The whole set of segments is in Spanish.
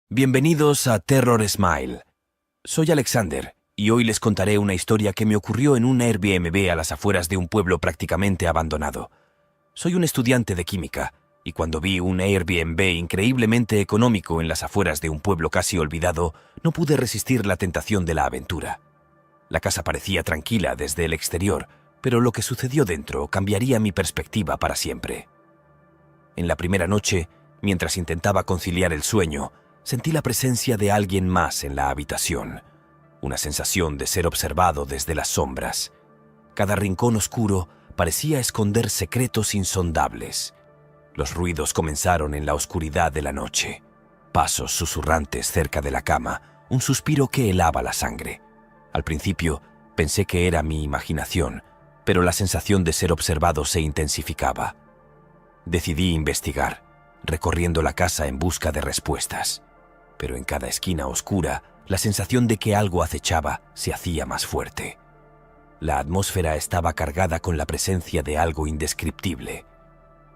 Bienvenidos a Terror Smile. Soy Alexander y hoy les contaré una historia que me ocurrió en un Airbnb a las afueras de un pueblo prácticamente abandonado. Soy un estudiante de química y cuando vi un Airbnb increíblemente económico en las afueras de un pueblo casi olvidado, no pude resistir la tentación de la aventura. La casa parecía tranquila desde el exterior, pero lo que sucedió dentro cambiaría mi perspectiva para siempre. En la primera noche, mientras intentaba conciliar el sueño, sentí la presencia de alguien más en la habitación, una sensación de ser observado desde las sombras. Cada rincón oscuro parecía esconder secretos insondables. Los ruidos comenzaron en la oscuridad de la noche. Pasos susurrantes cerca de la cama, un suspiro que helaba la sangre. Al principio pensé que era mi imaginación, pero la sensación de ser observado se intensificaba. Decidí investigar, recorriendo la casa en busca de respuestas. Pero en cada esquina oscura, la sensación de que algo acechaba se hacía más fuerte. La atmósfera estaba cargada con la presencia de algo indescriptible.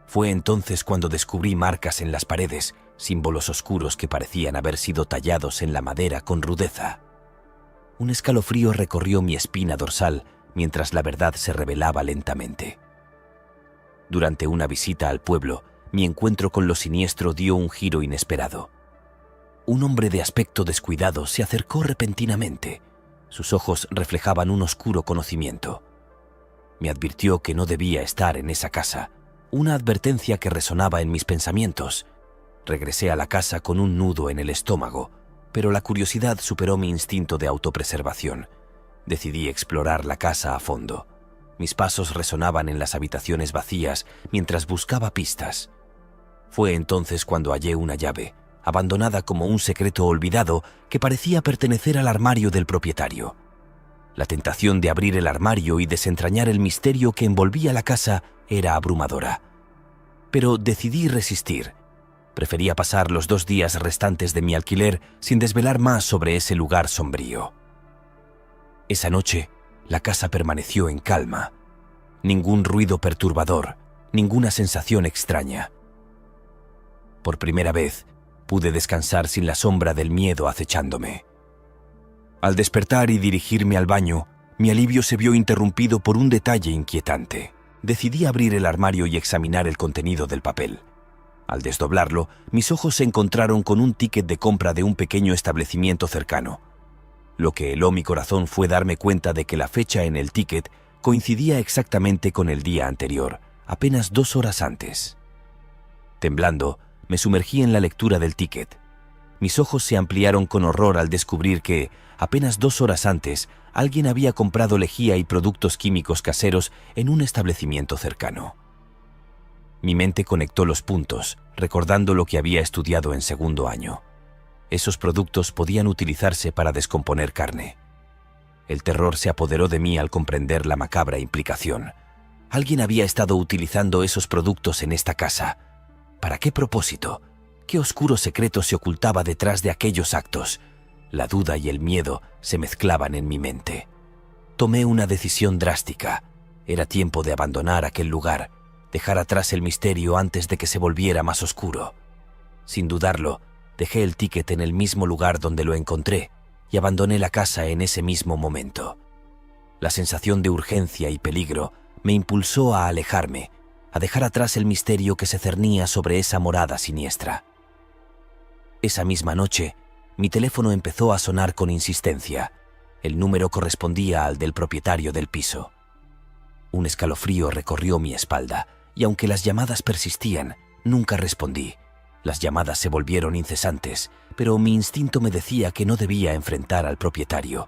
Fue entonces cuando descubrí marcas en las paredes, símbolos oscuros que parecían haber sido tallados en la madera con rudeza. Un escalofrío recorrió mi espina dorsal mientras la verdad se revelaba lentamente. Durante una visita al pueblo, mi encuentro con lo siniestro dio un giro inesperado. Un hombre de aspecto descuidado se acercó repentinamente. Sus ojos reflejaban un oscuro conocimiento. Me advirtió que no debía estar en esa casa, una advertencia que resonaba en mis pensamientos. Regresé a la casa con un nudo en el estómago, pero la curiosidad superó mi instinto de autopreservación. Decidí explorar la casa a fondo. Mis pasos resonaban en las habitaciones vacías mientras buscaba pistas. Fue entonces cuando hallé una llave, abandonada como un secreto olvidado que parecía pertenecer al armario del propietario. La tentación de abrir el armario y desentrañar el misterio que envolvía la casa era abrumadora. Pero decidí resistir. Prefería pasar los 2 días restantes de mi alquiler sin desvelar más sobre ese lugar sombrío. Esa noche, la casa permaneció en calma. Ningún ruido perturbador, ninguna sensación extraña. Por primera vez, pude descansar sin la sombra del miedo acechándome. Al despertar y dirigirme al baño, mi alivio se vio interrumpido por un detalle inquietante. Decidí abrir el armario y examinar el contenido del papel. Al desdoblarlo, mis ojos se encontraron con un ticket de compra de un pequeño establecimiento cercano. Lo que heló mi corazón fue darme cuenta de que la fecha en el ticket coincidía exactamente con el día anterior, apenas 2 horas antes. Temblando, me sumergí en la lectura del ticket. Mis ojos se ampliaron con horror al descubrir que, apenas 2 horas antes, alguien había comprado lejía y productos químicos caseros en un establecimiento cercano. Mi mente conectó los puntos, recordando lo que había estudiado en segundo año. Esos productos podían utilizarse para descomponer carne. El terror se apoderó de mí al comprender la macabra implicación. Alguien había estado utilizando esos productos en esta casa. ¿Para qué propósito? ¿Qué oscuro secreto se ocultaba detrás de aquellos actos? La duda y el miedo se mezclaban en mi mente. Tomé una decisión drástica. Era tiempo de abandonar aquel lugar, dejar atrás el misterio antes de que se volviera más oscuro. Sin dudarlo, dejé el ticket en el mismo lugar donde lo encontré y abandoné la casa en ese mismo momento. La sensación de urgencia y peligro me impulsó a alejarme, a dejar atrás el misterio que se cernía sobre esa morada siniestra. Esa misma noche, mi teléfono empezó a sonar con insistencia. El número correspondía al del propietario del piso. Un escalofrío recorrió mi espalda, y aunque las llamadas persistían, nunca respondí. Las llamadas se volvieron incesantes, pero mi instinto me decía que no debía enfrentar al propietario.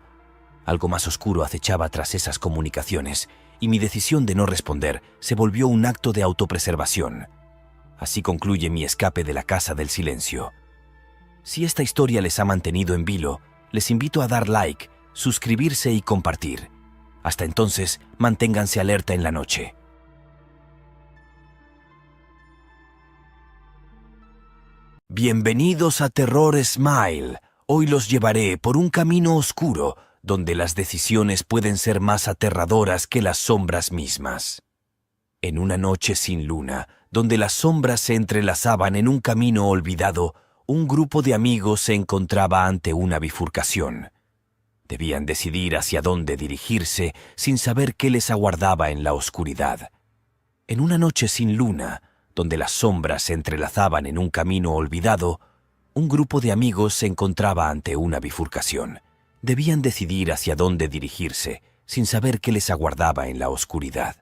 Algo más oscuro acechaba tras esas comunicaciones, y mi decisión de no responder se volvió un acto de autopreservación. Así concluye mi escape de la Casa del Silencio. Si esta historia les ha mantenido en vilo, les invito a dar like, suscribirse y compartir. Hasta entonces, manténganse alerta en la noche. Bienvenidos a Terror Smile. Hoy los llevaré por un camino oscuro, donde las decisiones pueden ser más aterradoras que las sombras mismas. En una noche sin luna, donde las sombras se entrelazaban en un camino olvidado, un grupo de amigos se encontraba ante una bifurcación. Debían decidir hacia dónde dirigirse sin saber qué les aguardaba en la oscuridad. En una noche sin luna, donde las sombras se entrelazaban en un camino olvidado, un grupo de amigos se encontraba ante una bifurcación. Debían decidir hacia dónde dirigirse sin saber qué les aguardaba en la oscuridad.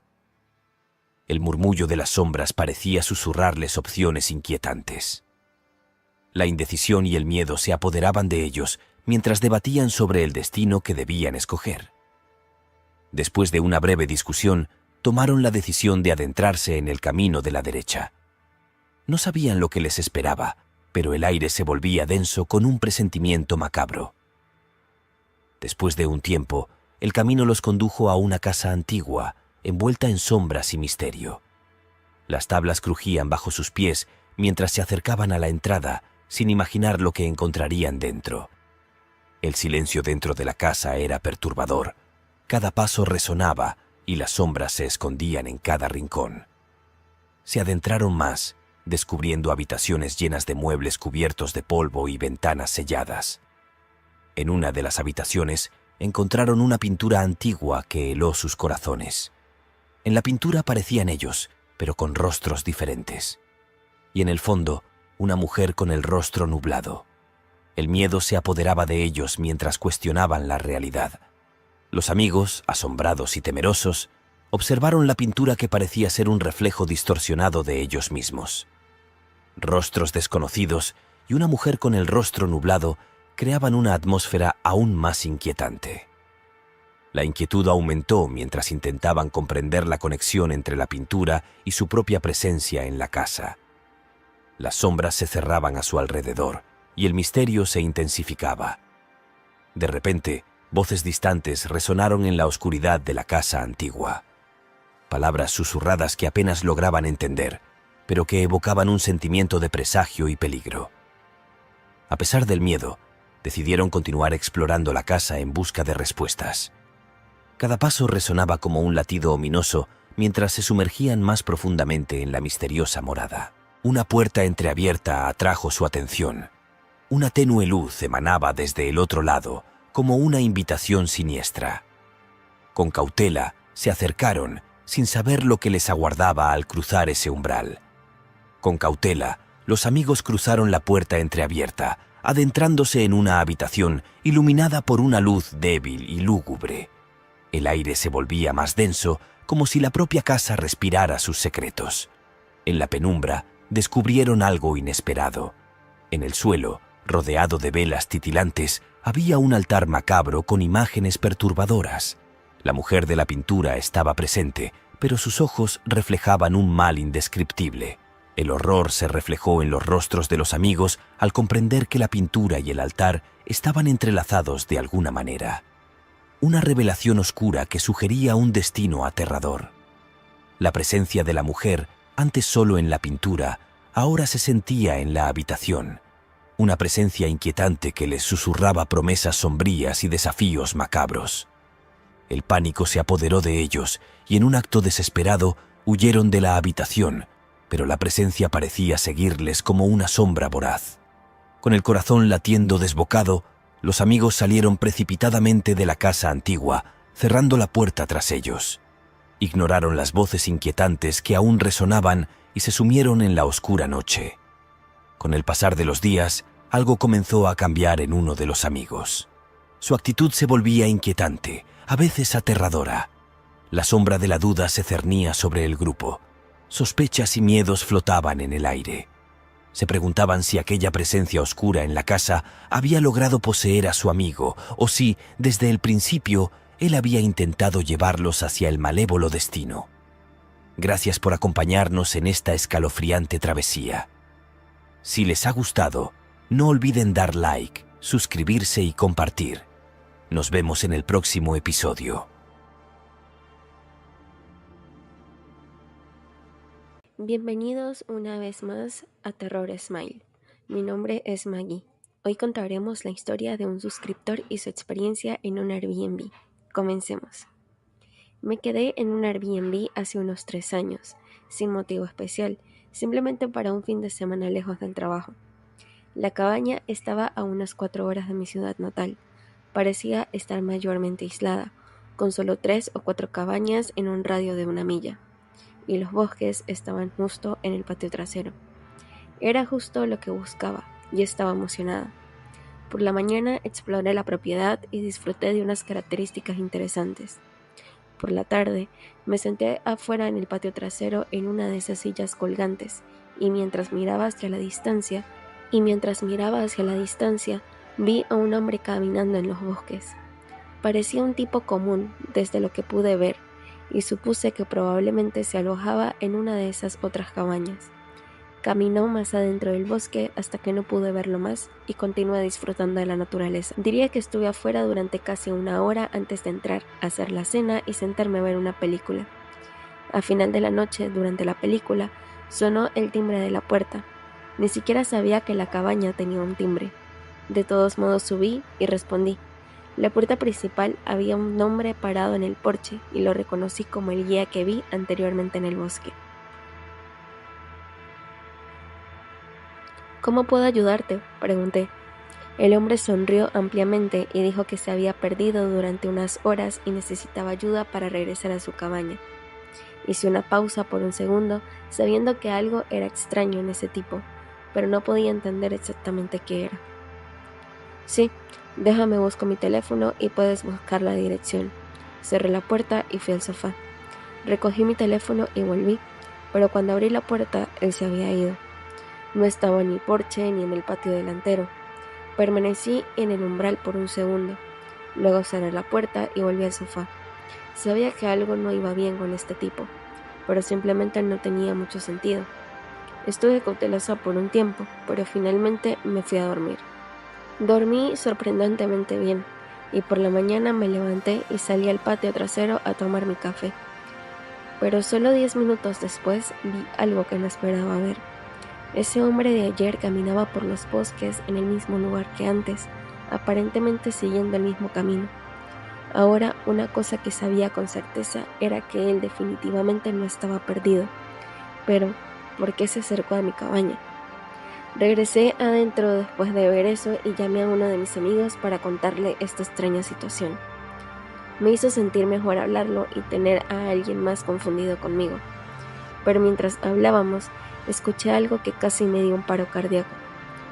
El murmullo de las sombras parecía susurrarles opciones inquietantes. La indecisión y el miedo se apoderaban de ellos mientras debatían sobre el destino que debían escoger. Después de una breve discusión, tomaron la decisión de adentrarse en el camino de la derecha. No sabían lo que les esperaba, pero el aire se volvía denso con un presentimiento macabro. Después de un tiempo, el camino los condujo a una casa antigua, envuelta en sombras y misterio. Las tablas crujían bajo sus pies mientras se acercaban a la entrada, sin imaginar lo que encontrarían dentro. El silencio dentro de la casa era perturbador. Cada paso resonaba y las sombras se escondían en cada rincón. Se adentraron más, descubriendo habitaciones llenas de muebles cubiertos de polvo y ventanas selladas. En una de las habitaciones encontraron una pintura antigua que heló sus corazones. En la pintura aparecían ellos, pero con rostros diferentes. Y en el fondo, una mujer con el rostro nublado. El miedo se apoderaba de ellos mientras cuestionaban la realidad. Los amigos, asombrados y temerosos, observaron la pintura que parecía ser un reflejo distorsionado de ellos mismos. Rostros desconocidos y una mujer con el rostro nublado creaban una atmósfera aún más inquietante. La inquietud aumentó mientras intentaban comprender la conexión entre la pintura y su propia presencia en la casa. Las sombras se cerraban a su alrededor y el misterio se intensificaba. De repente, voces distantes resonaron en la oscuridad de la casa antigua. Palabras susurradas que apenas lograban entender, pero que evocaban un sentimiento de presagio y peligro. A pesar del miedo, decidieron continuar explorando la casa en busca de respuestas. Cada paso resonaba como un latido ominoso mientras se sumergían más profundamente en la misteriosa morada. Una puerta entreabierta atrajo su atención. Una tenue luz emanaba desde el otro lado, como una invitación siniestra. Con cautela, se acercaron, sin saber lo que les aguardaba al cruzar ese umbral. Con cautela, los amigos cruzaron la puerta entreabierta, adentrándose en una habitación iluminada por una luz débil y lúgubre. El aire se volvía más denso, como si la propia casa respirara sus secretos. En la penumbra, descubrieron algo inesperado. En el suelo, rodeado de velas titilantes, había un altar macabro con imágenes perturbadoras. La mujer de la pintura estaba presente, pero sus ojos reflejaban un mal indescriptible. El horror se reflejó en los rostros de los amigos al comprender que la pintura y el altar estaban entrelazados de alguna manera. Una revelación oscura que sugería un destino aterrador. La presencia de la mujer, antes solo en la pintura, ahora se sentía en la habitación. Una presencia inquietante que les susurraba promesas sombrías y desafíos macabros. El pánico se apoderó de ellos y en un acto desesperado huyeron de la habitación, pero la presencia parecía seguirles como una sombra voraz. Con el corazón latiendo desbocado, los amigos salieron precipitadamente de la casa antigua, cerrando la puerta tras ellos. Ignoraron las voces inquietantes que aún resonaban y se sumieron en la oscura noche. Con el pasar de los días, algo comenzó a cambiar en uno de los amigos. Su actitud se volvía inquietante, a veces aterradora. La sombra de la duda se cernía sobre el grupo. Sospechas y miedos flotaban en el aire. Se preguntaban si aquella presencia oscura en la casa había logrado poseer a su amigo o si, desde el principio, él había intentado llevarlos hacia el malévolo destino. Gracias por acompañarnos en esta escalofriante travesía. Si les ha gustado, no olviden dar like, suscribirse y compartir. Nos vemos en el próximo episodio. Bienvenidos una vez más a Terror Smile. Mi nombre es Maggie. Hoy contaremos la historia de un suscriptor y su experiencia en un Airbnb. Comencemos. Me quedé en un Airbnb hace unos 3 años, sin motivo especial, simplemente para un fin de semana lejos del trabajo. La cabaña estaba a unas 4 horas de mi ciudad natal. Parecía estar mayormente aislada, con solo 3 o 4 cabañas en un radio de 1 milla, y los bosques estaban justo en el patio trasero. Era justo lo que buscaba, y estaba emocionada. Por la mañana exploré la propiedad y disfruté de unas características interesantes. Por la tarde, me senté afuera en el patio trasero en una de esas sillas colgantes, y mientras miraba hacia la distancia, vi a un hombre caminando en los bosques. Parecía un tipo común desde lo que pude ver, y supuse que probablemente se alojaba en una de esas otras cabañas. Caminó más adentro del bosque hasta que no pude verlo más y continué disfrutando de la naturaleza. Diría que estuve afuera durante casi 1 hora antes de entrar, hacer la cena y sentarme a ver una película. A final de la noche, durante la película, sonó el timbre de la puerta. Ni siquiera sabía que la cabaña tenía un timbre. De todos modos subí y respondí. La puerta principal había un hombre parado en el porche y lo reconocí como el guía que vi anteriormente en el bosque. ¿Cómo puedo ayudarte?, pregunté. El hombre sonrió ampliamente y dijo que se había perdido durante unas horas y necesitaba ayuda para regresar a su cabaña. Hice una pausa por un segundo, sabiendo que algo era extraño en ese tipo, pero no podía entender exactamente qué era. Sí, déjame busco mi teléfono y puedes buscar la dirección. Cerré la puerta y fui al sofá. Recogí mi teléfono y volví, pero cuando abrí la puerta él se había ido. No estaba en el porche ni en el patio delantero. Permanecí en el umbral por un segundo. Luego cerré la puerta y volví al sofá. Sabía que algo no iba bien con este tipo, pero simplemente no tenía mucho sentido. Estuve cautelosa por un tiempo, pero finalmente me fui a dormir. Dormí sorprendentemente bien, y por la mañana me levanté y salí al patio trasero a tomar mi café. Pero solo 10 minutos después vi algo que no esperaba ver. Ese hombre de ayer caminaba por los bosques en el mismo lugar que antes, aparentemente siguiendo el mismo camino. Ahora, una cosa que sabía con certeza era que él definitivamente no estaba perdido. Pero, ¿por qué se acercó a mi cabaña? Regresé adentro después de ver eso y llamé a uno de mis amigos para contarle esta extraña situación. Me hizo sentir mejor hablarlo y tener a alguien más confundido conmigo. Pero mientras hablábamos, escuché algo que casi me dio un paro cardíaco: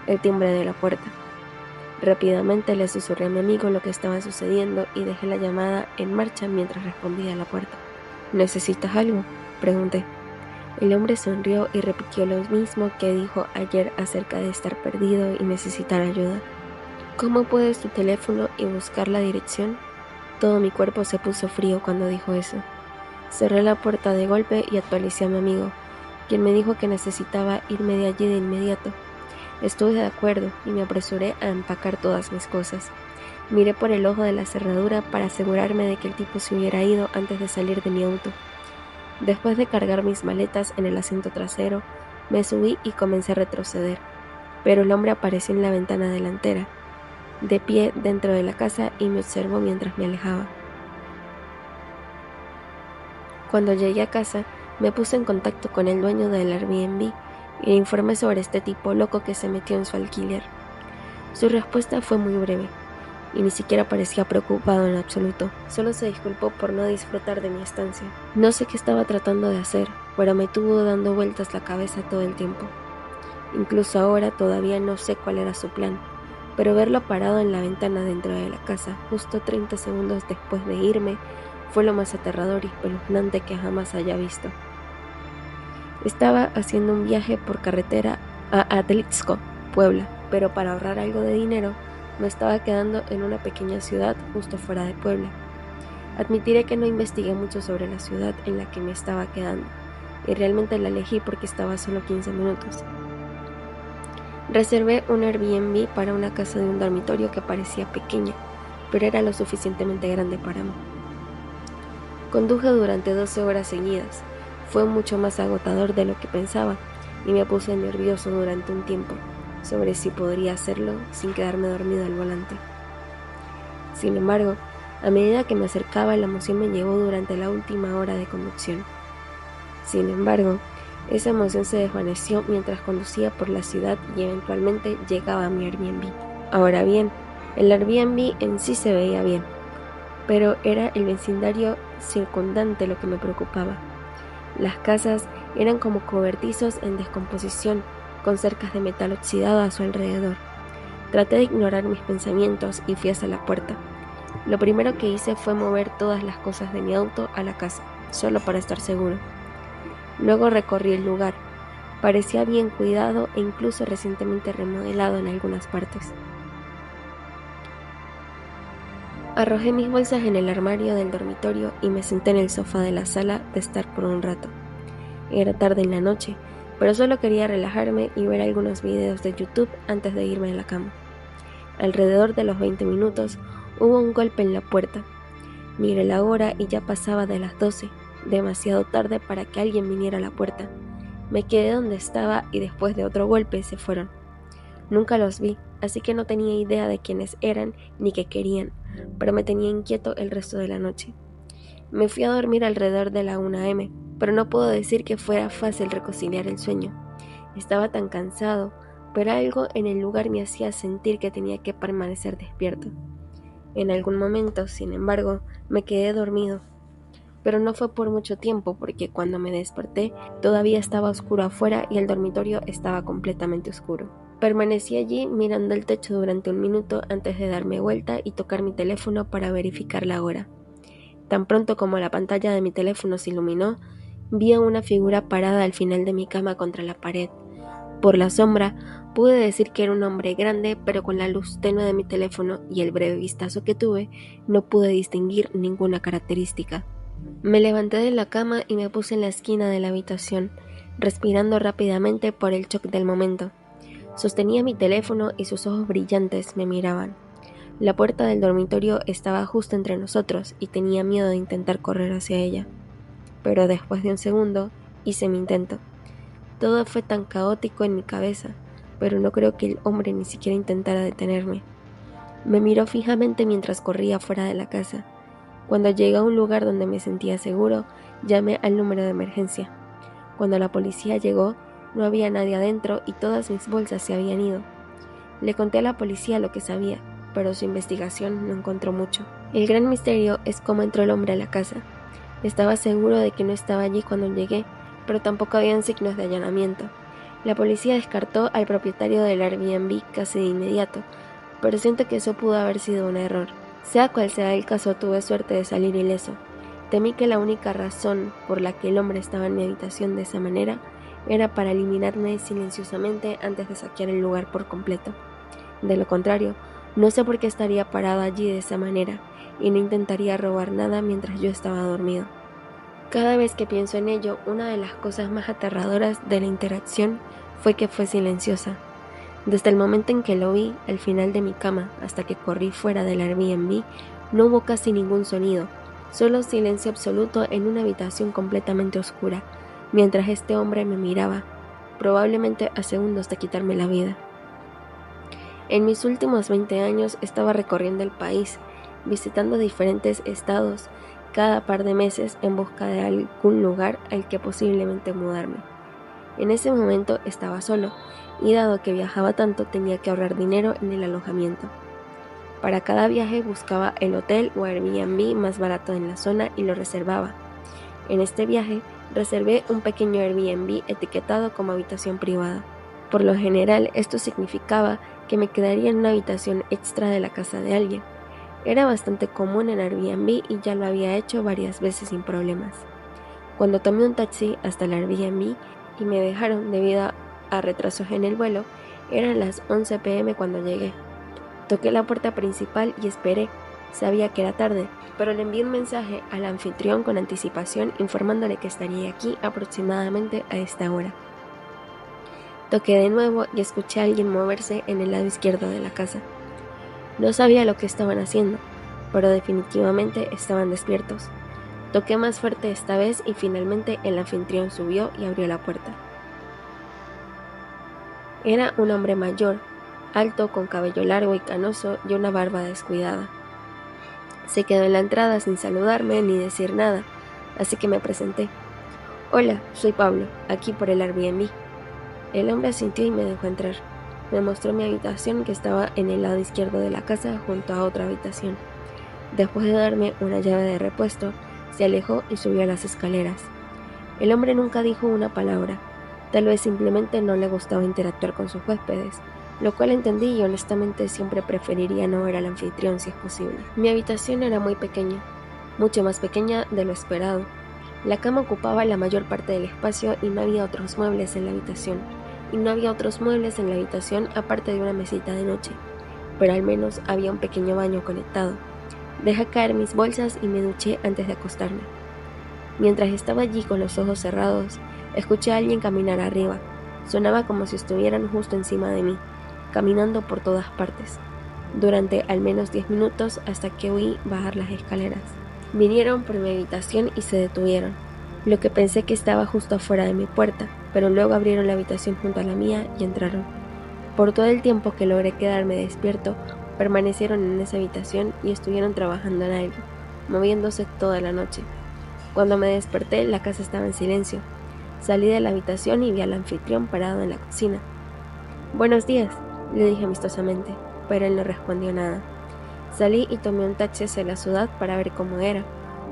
el timbre de la puerta. Rápidamente le susurré a mi amigo lo que estaba sucediendo y dejé la llamada en marcha mientras respondía a la puerta. ¿Necesitas algo?, pregunté. El hombre sonrió y repitió lo mismo que dijo ayer acerca de estar perdido y necesitar ayuda. ¿Cómo puedes tu teléfono y buscar la dirección? Todo mi cuerpo se puso frío cuando dijo eso. Cerré la puerta de golpe y actualicé a mi amigo, quien me dijo que necesitaba irme de allí de inmediato. Estuve de acuerdo y me apresuré a empacar todas mis cosas. Miré por el ojo de la cerradura para asegurarme de que el tipo se hubiera ido antes de salir de mi auto. Después de cargar mis maletas en el asiento trasero, me subí y comencé a retroceder, pero el hombre apareció en la ventana delantera, de pie dentro de la casa, y me observó mientras me alejaba. Cuando llegué a casa, me puse en contacto con el dueño del Airbnb y le informé sobre este tipo loco que se metió en su alquiler. Su respuesta fue muy breve, y ni siquiera parecía preocupado en absoluto. Solo se disculpó por no disfrutar de mi estancia. No sé qué estaba tratando de hacer, pero me tuvo dando vueltas la cabeza todo el tiempo. Incluso ahora todavía no sé cuál era su plan, pero verlo parado en la ventana dentro de la casa, justo 30 segundos después de irme, fue lo más aterrador y espeluznante que jamás haya visto. Estaba haciendo un viaje por carretera a Atlixco, Puebla, pero para ahorrar algo de dinero, me estaba quedando en una pequeña ciudad justo fuera de Puebla. Admitiré que no investigué mucho sobre la ciudad en la que me estaba quedando, y realmente la elegí porque estaba a solo 15 minutos. Reservé un Airbnb para una casa de un dormitorio que parecía pequeña, pero era lo suficientemente grande para mí. Conduje durante 12 horas seguidas. Fue mucho más agotador de lo que pensaba, y me puse nervioso durante un tiempo sobre si podría hacerlo sin quedarme dormido al volante. Sin embargo, a medida que me acercaba, la emoción me llevó durante la última hora de conducción. Sin embargo, Esa emoción se desvaneció mientras conducía por la ciudad y eventualmente llegaba a mi Airbnb. Ahora bien, el Airbnb en sí se veía bien, pero era el vecindario circundante lo que me preocupaba. Las casas eran como cobertizos en descomposición, con cercas de metal oxidado a su alrededor. Traté de ignorar mis pensamientos y fui hacia la puerta. Lo primero que hice fue mover todas las cosas de mi auto a la casa, solo para estar seguro. Luego recorrí el lugar. Parecía bien cuidado e incluso recientemente remodelado en algunas partes. Arrojé mis bolsas en el armario del dormitorio y me senté en el sofá de la sala de estar por un rato. Era tarde en la noche, pero solo quería relajarme y ver algunos videos de YouTube antes de irme a la cama. Alrededor de los 20 minutos hubo un golpe en la puerta. Miré la hora y ya pasaba de las 12, demasiado tarde para que alguien viniera a la puerta. Me quedé donde estaba y después de otro golpe se fueron. Nunca los vi, así que no tenía idea de quiénes eran ni qué querían, pero me tenía inquieto el resto de la noche. Me fui a dormir alrededor de la 1 a.m., pero no puedo decir que fuera fácil reconciliar el sueño. Estaba tan cansado, pero algo en el lugar me hacía sentir que tenía que permanecer despierto. En algún momento, sin embargo, me quedé dormido, pero no fue por mucho tiempo porque cuando me desperté todavía estaba oscuro afuera y el dormitorio estaba completamente oscuro. Permanecí allí mirando el techo durante un minuto antes de darme vuelta y tocar mi teléfono para verificar la hora. Tan pronto como la pantalla de mi teléfono se iluminó, vi a una figura parada al final de mi cama contra la pared. Por la sombra, pude decir que era un hombre grande, pero con la luz tenue de mi teléfono y el breve vistazo que tuve, no pude distinguir ninguna característica. Me levanté de la cama y me puse en la esquina de la habitación, respirando rápidamente por el shock del momento. Sostenía mi teléfono y sus ojos brillantes me miraban. La puerta del dormitorio estaba justo entre nosotros y tenía miedo de intentar correr hacia ella. Pero después de un segundo, hice mi intento. Todo fue tan caótico en mi cabeza, pero no creo que el hombre ni siquiera intentara detenerme. Me miró fijamente mientras corría fuera de la casa. Cuando llegué a un lugar donde me sentía seguro, llamé al número de emergencia. Cuando la policía llegó, no había nadie adentro y todas mis bolsas se habían ido. Le conté a la policía lo que sabía, pero su investigación no encontró mucho. El gran misterio es cómo entró el hombre a la casa. Estaba seguro de que no estaba allí cuando llegué, pero tampoco habían signos de allanamiento. La policía descartó al propietario del Airbnb casi de inmediato, pero siento que eso pudo haber sido un error. Sea cual sea el caso, tuve suerte de salir ileso. Temí que la única razón por la que el hombre estaba en mi habitación de esa manera era para eliminarme silenciosamente antes de saquear el lugar por completo. De lo contrario, no sé por qué estaría parado allí de esa manera y no intentaría robar nada mientras yo estaba dormido. Cada vez que pienso en ello, una de las cosas más aterradoras de la interacción fue que fue silenciosa. Desde el momento en que lo vi al final de mi cama hasta que corrí fuera del Airbnb, no hubo casi ningún sonido, solo silencio absoluto en una habitación completamente oscura, mientras este hombre me miraba, probablemente a segundos de quitarme la vida. En mis últimos 20 años estaba recorriendo el país, visitando diferentes estados cada par de meses en busca de algún lugar al que posiblemente mudarme. En ese momento estaba solo, y dado que viajaba tanto tenía que ahorrar dinero en el alojamiento. Para cada viaje buscaba el hotel o Airbnb más barato en la zona y lo reservaba. En este viaje reservé un pequeño Airbnb etiquetado como habitación privada. Por lo general esto significaba que me quedaría en una habitación extra de la casa de alguien. Era bastante común en Airbnb y ya lo había hecho varias veces sin problemas. Cuando tomé un taxi hasta el Airbnb y me dejaron debido a retrasos en el vuelo, eran las 11 p.m. cuando llegué. Toqué la puerta principal y esperé. Sabía que era tarde, pero le envié un mensaje al anfitrión con anticipación informándole que estaría aquí aproximadamente a esta hora. Toqué de nuevo y escuché a alguien moverse en el lado izquierdo de la casa. No sabía lo que estaban haciendo, pero definitivamente estaban despiertos. Toqué más fuerte esta vez y finalmente el anfitrión subió y abrió la puerta. Era un hombre mayor, alto, con cabello largo y canoso y una barba descuidada. Se quedó en la entrada sin saludarme ni decir nada, así que me presenté. Hola, soy Pablo, aquí por el Airbnb. El hombre asintió y me dejó entrar. Me mostró mi habitación que estaba en el lado izquierdo de la casa junto a otra habitación. Después de darme una llave de repuesto, se alejó y subió a las escaleras. El hombre nunca dijo una palabra. Tal vez simplemente no le gustaba interactuar con sus huéspedes, lo cual entendí y honestamente siempre preferiría no ver al anfitrión si es posible. Mi habitación era muy pequeña, mucho más pequeña de lo esperado. La cama ocupaba la mayor parte del espacio y no había otros muebles en la habitación. Aparte de una mesita de noche, pero al menos había un pequeño baño conectado. Dejé caer mis bolsas y me duché antes de acostarme. Mientras estaba allí con los ojos cerrados, escuché a alguien caminar arriba. Sonaba como si estuvieran justo encima de mí, caminando por todas partes, durante al menos 10 minutos hasta que oí bajar las escaleras. Vinieron por mi habitación y se detuvieron, lo que pensé que estaba justo afuera de mi puerta, pero luego abrieron la habitación junto a la mía y entraron. Por todo el tiempo que logré quedarme despierto, permanecieron en esa habitación y estuvieron trabajando en algo, moviéndose toda la noche. Cuando me desperté, la casa estaba en silencio. Salí de la habitación y vi al anfitrión parado en la cocina. «Buenos días», le dije amistosamente, pero él no respondió nada. Salí y tomé un taxi hacia la ciudad para ver cómo era,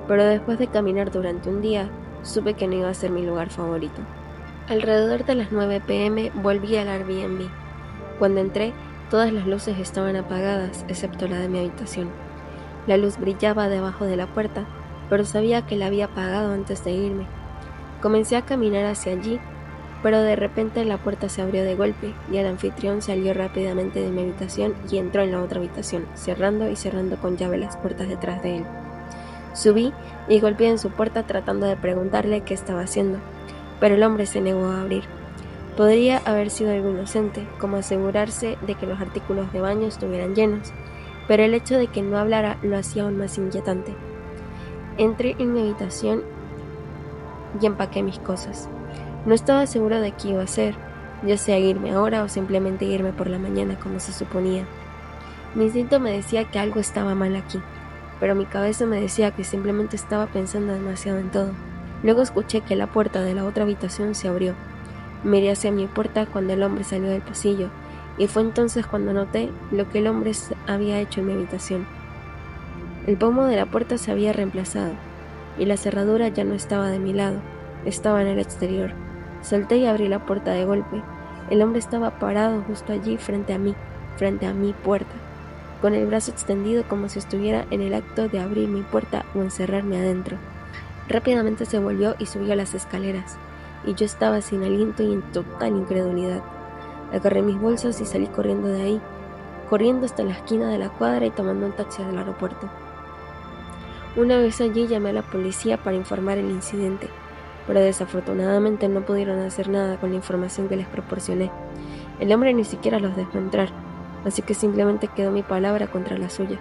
pero después de caminar durante un día, supe que no iba a ser mi lugar favorito. Alrededor de las 9 p.m. volví al Airbnb. Cuando entré, todas las luces estaban apagadas, excepto la de mi habitación. La luz brillaba debajo de la puerta, pero sabía que la había apagado antes de irme. Comencé a caminar hacia allí, pero de repente la puerta se abrió de golpe y el anfitrión salió rápidamente de mi habitación y entró en la otra habitación, cerrando y cerrando con llave las puertas detrás de él. Subí y golpeé en su puerta tratando de preguntarle qué estaba haciendo, pero el hombre se negó a abrir. Podría haber sido algo inocente, como asegurarse de que los artículos de baño estuvieran llenos, pero el hecho de que no hablara lo hacía aún más inquietante. Entré en mi habitación y empaqué mis cosas. No estaba seguro de qué iba a hacer, ya sea irme ahora o simplemente irme por la mañana como se suponía. Mi instinto me decía que algo estaba mal aquí, pero mi cabeza me decía que simplemente estaba pensando demasiado en todo. Luego escuché que la puerta de la otra habitación se abrió. Miré hacia mi puerta cuando el hombre salió del pasillo, y fue entonces cuando noté lo que el hombre había hecho en mi habitación. El pomo de la puerta se había reemplazado, y la cerradura ya no estaba de mi lado, estaba en el exterior. Salté y abrí la puerta de golpe. El hombre estaba parado justo allí frente a mi puerta, con el brazo extendido como si estuviera en el acto de abrir mi puerta o encerrarme adentro. Rápidamente se volvió y subió las escaleras, y yo estaba sin aliento y en total incredulidad. Agarré mis bolsas y salí corriendo de ahí, corriendo hasta la esquina de la cuadra y tomando un taxi al aeropuerto. Una vez allí llamé a la policía para informar el incidente, pero desafortunadamente no pudieron hacer nada con la información que les proporcioné. El hombre ni siquiera los dejó entrar, así que simplemente quedó mi palabra contra la suya.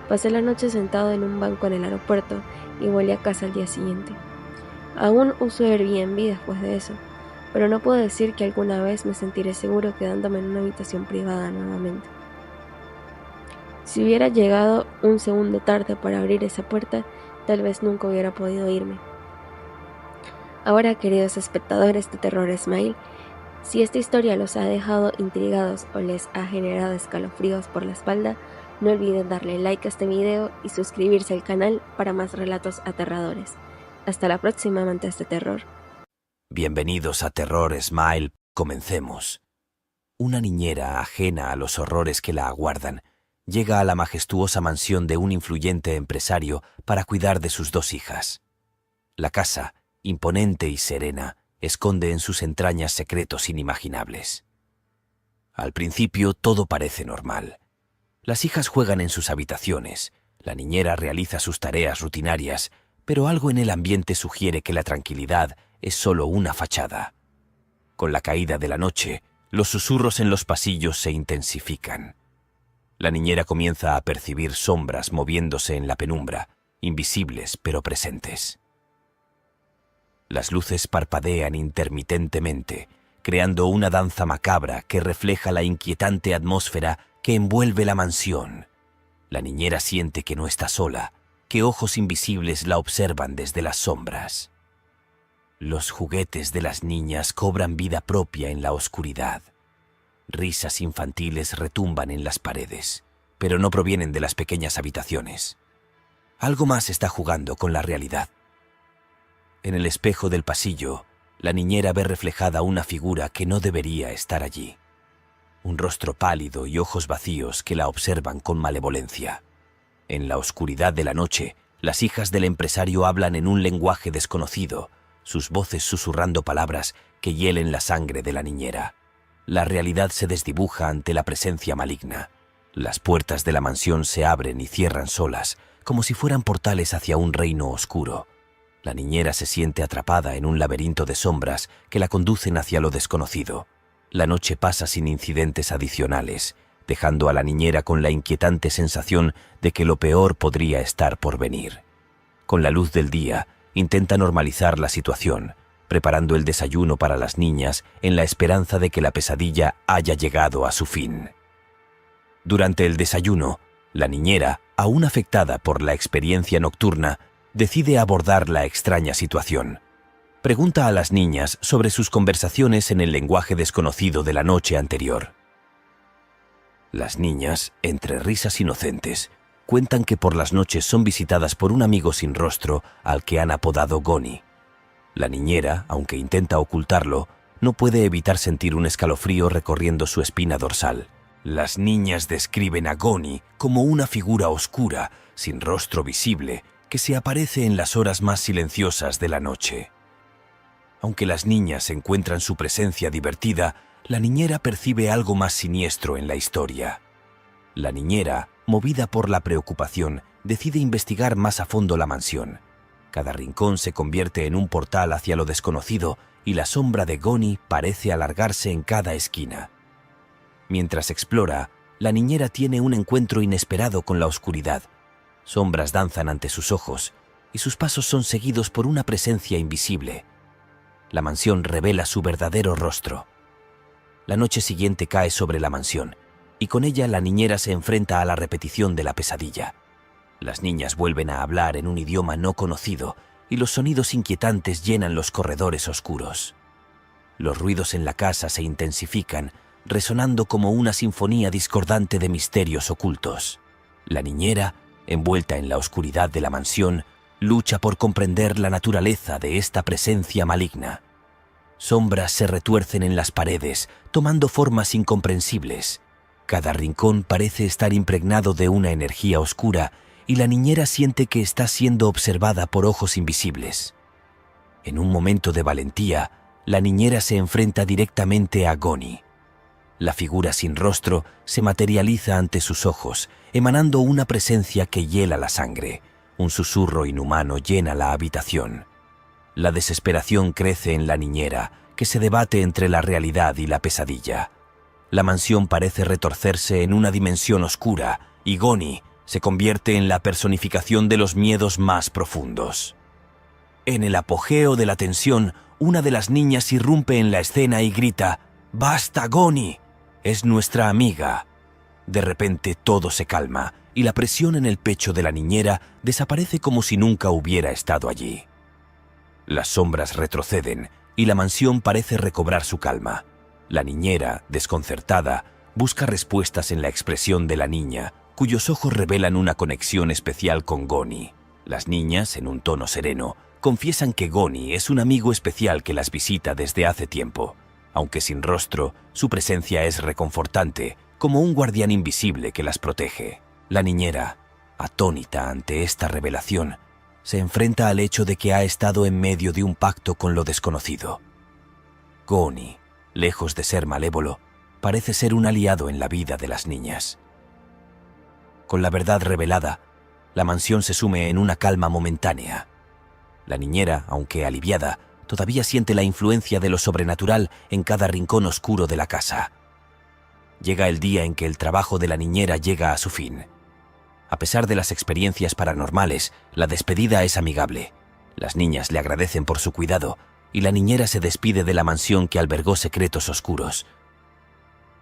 Pasé la noche sentado en un banco en el aeropuerto y volví a casa al día siguiente. Aún uso Airbnb después de eso, pero no puedo decir que alguna vez me sentiré seguro quedándome en una habitación privada nuevamente. Si hubiera llegado un segundo tarde para abrir esa puerta, tal vez nunca hubiera podido irme. Ahora, queridos espectadores de Terror Smile, si esta historia los ha dejado intrigados o les ha generado escalofríos por la espalda, no olviden darle like a este video y suscribirse al canal para más relatos aterradores. Hasta la próxima, amantes de terror. Bienvenidos a Terror Smile, comencemos. Una niñera ajena a los horrores que la aguardan llega a la majestuosa mansión de un influyente empresario para cuidar de sus dos hijas. La casa, imponente y serena, esconde en sus entrañas secretos inimaginables. Al principio todo parece normal. Las hijas juegan en sus habitaciones, la niñera realiza sus tareas rutinarias, pero algo en el ambiente sugiere que la tranquilidad es solo una fachada. Con la caída de la noche, los susurros en los pasillos se intensifican. La niñera comienza a percibir sombras moviéndose en la penumbra, invisibles pero presentes. Las luces parpadean intermitentemente, creando una danza macabra que refleja la inquietante atmósfera que envuelve la mansión. La niñera siente que no está sola, que ojos invisibles la observan desde las sombras. Los juguetes de las niñas cobran vida propia en la oscuridad. Risas infantiles retumban en las paredes, pero no provienen de las pequeñas habitaciones. Algo más está jugando con la realidad. En el espejo del pasillo, la niñera ve reflejada una figura que no debería estar allí. Un rostro pálido y ojos vacíos que la observan con malevolencia. En la oscuridad de la noche, las hijas del empresario hablan en un lenguaje desconocido, sus voces susurrando palabras que hielen la sangre de la niñera. La realidad se desdibuja ante la presencia maligna. Las puertas de la mansión se abren y cierran solas, como si fueran portales hacia un reino oscuro. La niñera se siente atrapada en un laberinto de sombras que la conducen hacia lo desconocido. La noche pasa sin incidentes adicionales, dejando a la niñera con la inquietante sensación de que lo peor podría estar por venir. Con la luz del día, intenta normalizar la situación, preparando el desayuno para las niñas en la esperanza de que la pesadilla haya llegado a su fin. Durante el desayuno, la niñera, aún afectada por la experiencia nocturna, decide abordar la extraña situación. Pregunta a las niñas sobre sus conversaciones en el lenguaje desconocido de la noche anterior. Las niñas, entre risas inocentes, cuentan que por las noches son visitadas por un amigo sin rostro al que han apodado Goni. La niñera, aunque intenta ocultarlo, no puede evitar sentir un escalofrío recorriendo su espina dorsal. Las niñas describen a Goni como una figura oscura, sin rostro visible, que se aparece en las horas más silenciosas de la noche. Aunque las niñas encuentran su presencia divertida, la niñera percibe algo más siniestro en la historia. La niñera, movida por la preocupación, decide investigar más a fondo la mansión. Cada rincón se convierte en un portal hacia lo desconocido y la sombra de Goni parece alargarse en cada esquina. Mientras explora, la niñera tiene un encuentro inesperado con la oscuridad. Sombras danzan ante sus ojos y sus pasos son seguidos por una presencia invisible. La mansión revela su verdadero rostro. La noche siguiente cae sobre la mansión y con ella la niñera se enfrenta a la repetición de la pesadilla. Las niñas vuelven a hablar en un idioma no conocido y los sonidos inquietantes llenan los corredores oscuros. Los ruidos en la casa se intensifican, resonando como una sinfonía discordante de misterios ocultos. La niñera, envuelta en la oscuridad de la mansión, lucha por comprender la naturaleza de esta presencia maligna. Sombras se retuercen en las paredes, tomando formas incomprensibles. Cada rincón parece estar impregnado de una energía oscura y la niñera siente que está siendo observada por ojos invisibles. En un momento de valentía, la niñera se enfrenta directamente a Goni. La figura sin rostro se materializa ante sus ojos, emanando una presencia que hiela la sangre. Un susurro inhumano llena la habitación. La desesperación crece en la niñera, que se debate entre la realidad y la pesadilla. La mansión parece retorcerse en una dimensión oscura y Goni se convierte en la personificación de los miedos más profundos. En el apogeo de la tensión, una de las niñas irrumpe en la escena y grita: «¡Basta, Goni! Es nuestra amiga». De repente todo se calma y la presión en el pecho de la niñera desaparece como si nunca hubiera estado allí. Las sombras retroceden y la mansión parece recobrar su calma. La niñera, desconcertada, busca respuestas en la expresión de la niña, cuyos ojos revelan una conexión especial con Goni. Las niñas, en un tono sereno, confiesan que Goni es un amigo especial que las visita desde hace tiempo. Aunque sin rostro, su presencia es reconfortante, como un guardián invisible que las protege. La niñera, atónita ante esta revelación, se enfrenta al hecho de que ha estado en medio de un pacto con lo desconocido. Goni, lejos de ser malévolo, parece ser un aliado en la vida de las niñas. Con la verdad revelada, la mansión se sume en una calma momentánea. La niñera, aunque aliviada, todavía siente la influencia de lo sobrenatural en cada rincón oscuro de la casa. Llega el día en que el trabajo de la niñera llega a su fin. A pesar de las experiencias paranormales, la despedida es amigable. Las niñas le agradecen por su cuidado y la niñera se despide de la mansión que albergó secretos oscuros.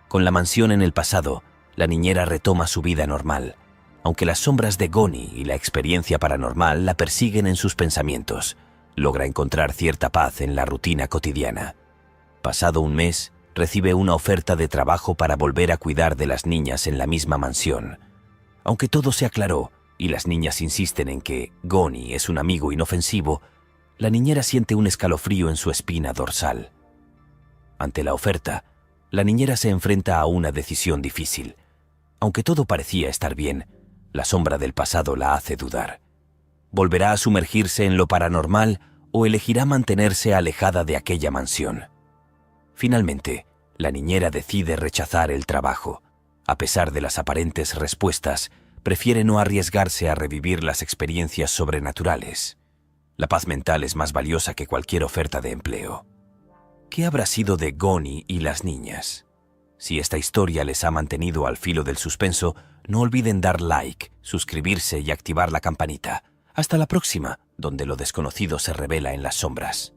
Con la mansión en el pasado, la niñera retoma su vida normal, aunque las sombras de Goni y la experiencia paranormal la persiguen en sus pensamientos. logra encontrar cierta paz en la rutina cotidiana. Pasado un mes, recibe una oferta de trabajo para volver a cuidar de las niñas en la misma mansión. Aunque todo se aclaró y las niñas insisten en que Goni es un amigo inofensivo, la niñera siente un escalofrío en su espina dorsal. Ante la oferta, la niñera se enfrenta a una decisión difícil. Aunque todo parecía estar bien, la sombra del pasado la hace dudar. ¿Volverá a sumergirse en lo paranormal o elegirá mantenerse alejada de aquella mansión? Finalmente, la niñera decide rechazar el trabajo. A pesar de las aparentes respuestas, prefiere no arriesgarse a revivir las experiencias sobrenaturales. La paz mental es más valiosa que cualquier oferta de empleo. ¿Qué habrá sido de Goni y las niñas? Si esta historia les ha mantenido al filo del suspenso, no olviden dar like, suscribirse y activar la campanita. Hasta la próxima, donde lo desconocido se revela en las sombras.